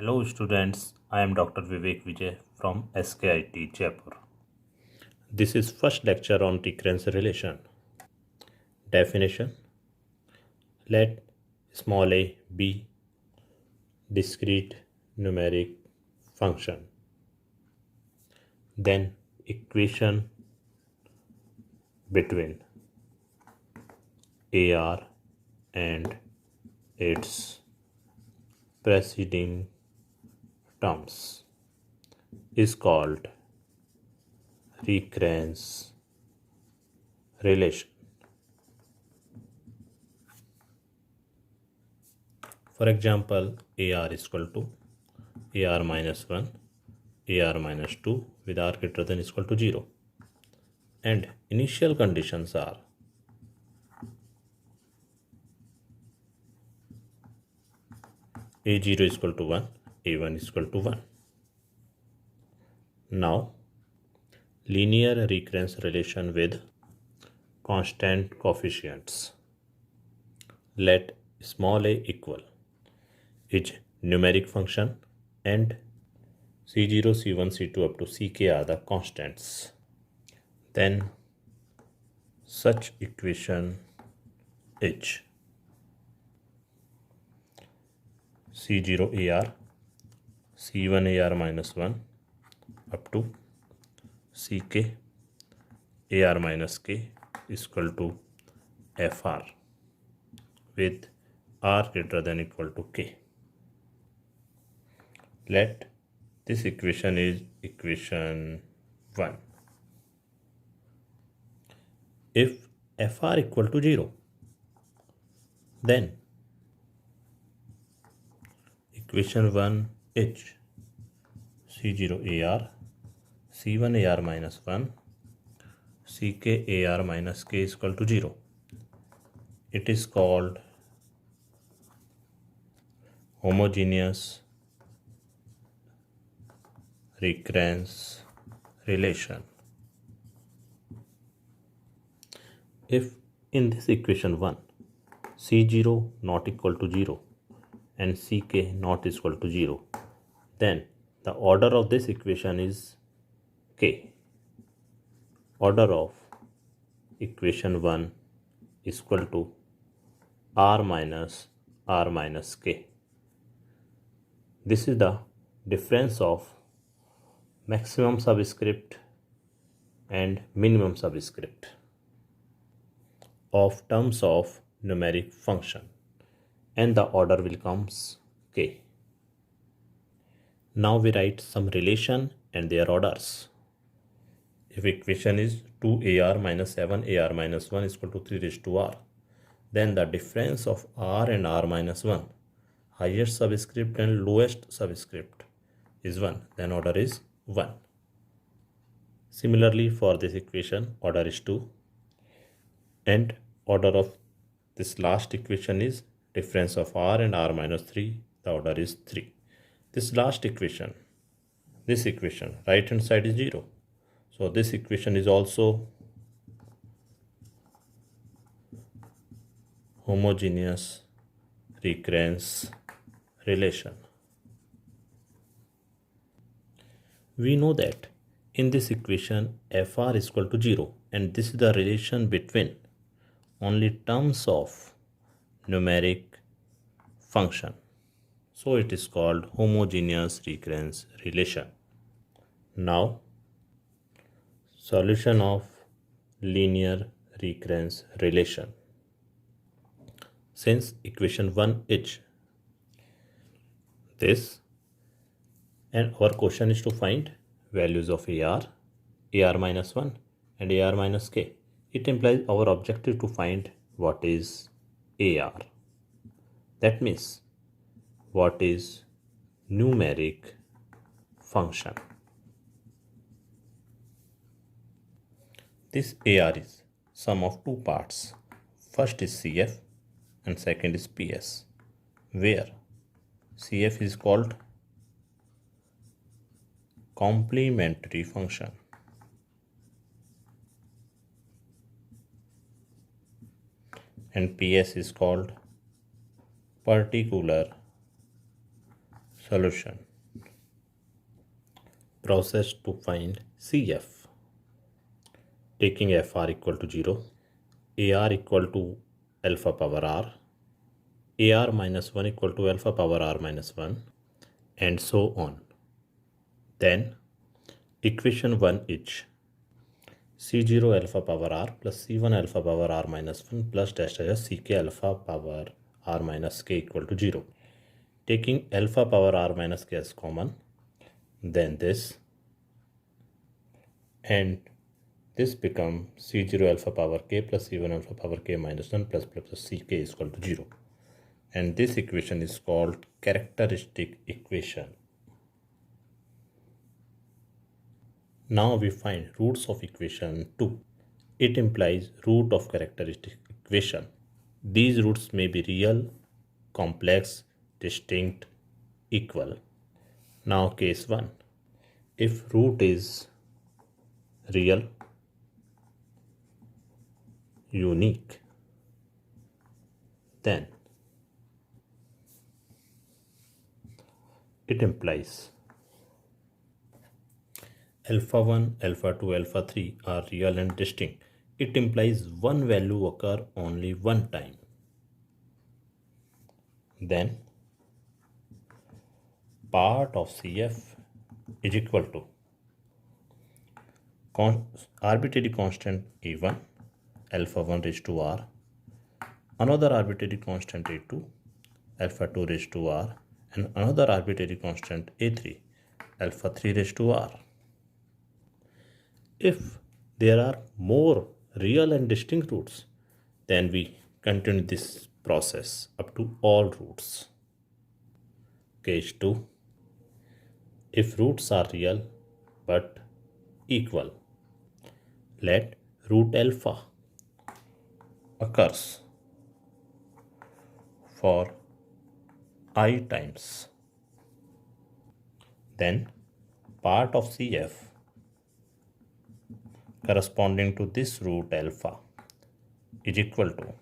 Hello students, I am Dr. Vivek Vijay from SKIT Jaipur. This is first lecture on recurrence relation. Definition: let small a be discrete numeric function. Then equation between AR and its preceding terms is called recurrence relation. For example, AR is equal to AR minus 1, AR minus 2 with R greater than equal to 0. And initial conditions are A0 is equal to 1, A1 is equal to 1. Now, linear recurrence relation with constant coefficients. Let small a equal is numeric function and C0, C1, C2 up to Ck are the constants. Then such equation is C0 AR, C1 AR minus 1 up to Ck AR minus K is equal to FR with R greater than equal to K. Let this equation is equation 1. If FR equal to 0, then equation 1 is C0 AR, C1 AR minus 1, Ck AR minus K is equal to 0. It is called homogeneous recurrence relation. If in this equation 1 C0 not equal to 0 and Ck not equal to 0, then the order of this equation is K. Order of equation 1 is equal to R minus K. This is the difference of maximum subscript and minimum subscript of terms of numeric function, and the order will comes K. Now we write some relation and their orders. If equation is 2AR minus 7AR minus 1 is equal to 3 raised to R, then the difference of R and R minus 1, highest subscript and lowest subscript, is 1, then order is 1. Similarly, for this equation, order is 2, and order of this last equation is difference of R and R minus 3, the order is 3. This last equation, this equation, right hand side is 0. So this equation is also homogeneous recurrence relation. We know that in this equation FR is equal to 0, and this is the relation between only terms of numeric function. So it is called homogeneous recurrence relation. Now, solution of linear recurrence relation. Since equation 1 is this, and our question is to find values of AR minus 1 and AR minus K. It implies our objective to find what is AR. That means what is numeric function. This AR is sum of two parts. First is CF and second is PS, where CF is called complementary function and PS is called particular Solution. Process to find CF. Taking FR equal to 0, AR equal to alpha power R, AR minus 1 equal to alpha power R minus 1, and so on. Then equation 1 is C0 alpha power R plus C1 alpha power R minus 1 plus dash dash CK alpha power R minus K equal to 0. Taking alpha power R minus K as common, then this, and this become C0 alpha power K plus C1 alpha power K minus 1 plus CK is equal to 0. And this equation is called characteristic equation. Now we find roots of equation 2. It implies root of characteristic equation. These roots may be real, complex, distinct, equal. Now case 1. If root is real, unique, then it implies alpha 1, alpha 2, alpha 3 are real and distinct. It implies one value occur only one time. Then part of CF is equal to arbitrary constant A1, alpha 1 raised to R, another arbitrary constant A2, alpha 2 raised to R, and another arbitrary constant A3, alpha 3 raised to R. If there are more real and distinct roots, then we continue this process up to all roots. Case 2. If roots are real but equal, let root alpha occurs for I times. Then part of CF corresponding to this root alpha is equal to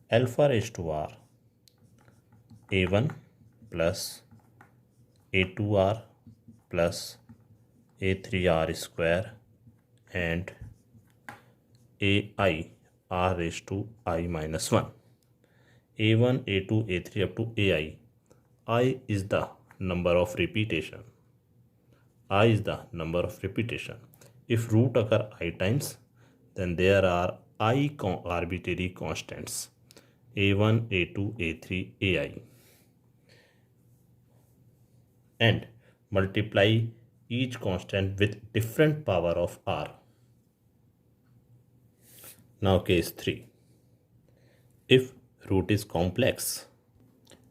alpha raised to R A1 plus A2R plus A3R square and AI R raised to I minus 1. A1, A2, A3 up to AI. I is the number of repetition. I is the number of repetition. If root occur I times, then there are I arbitrary constants A1, A2, A3, AI, and multiply each constant with different power of R. Now case 3. If root is complex,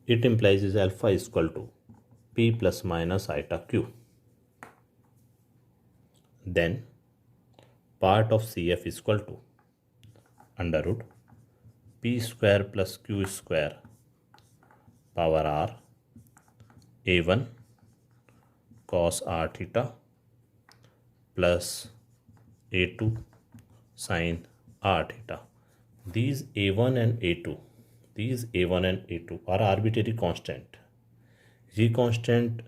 it implies is alpha is equal to P plus minus iota Q. Then part of CF is equal to under root P square plus Q square power R A1 cos R theta plus A2 sin R theta. These A1 and A2 are arbitrary constant. ये constant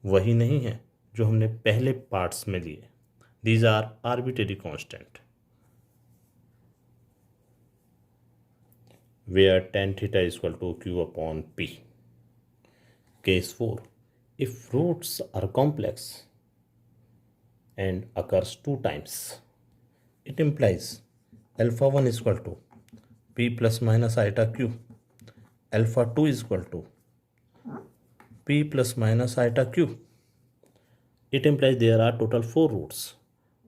वही नहीं है जो हमने पहले parts में लिए. These are arbitrary constant, where tan theta is equal to Q upon P. Case 4. If roots are complex and occurs 2 times, it implies alpha 1 is equal to P plus minus iota Q, alpha 2 is equal to P plus minus iota Q. It implies there are total 4 roots: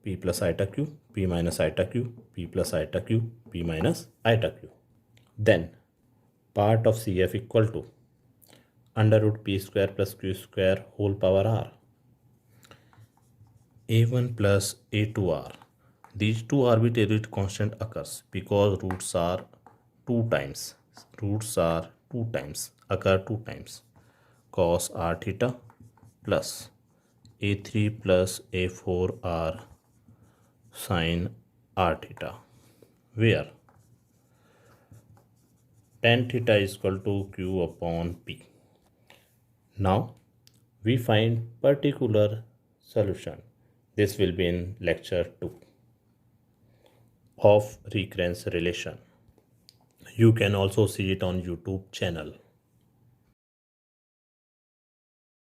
P plus iota Q, P minus iota Q, P plus iota Q, P minus iota Q. Then part of CF equal to under root P square plus Q square whole power R A1 plus A2R. These two arbitrary constant occurs because roots are 2 times. Occur 2 times. Cos R theta plus A3 plus A4R sin R theta, where tan theta is equal to Q upon P. Now we find particular solution. This will be in lecture 2 of recurrence relation. You can also see it on YouTube channel.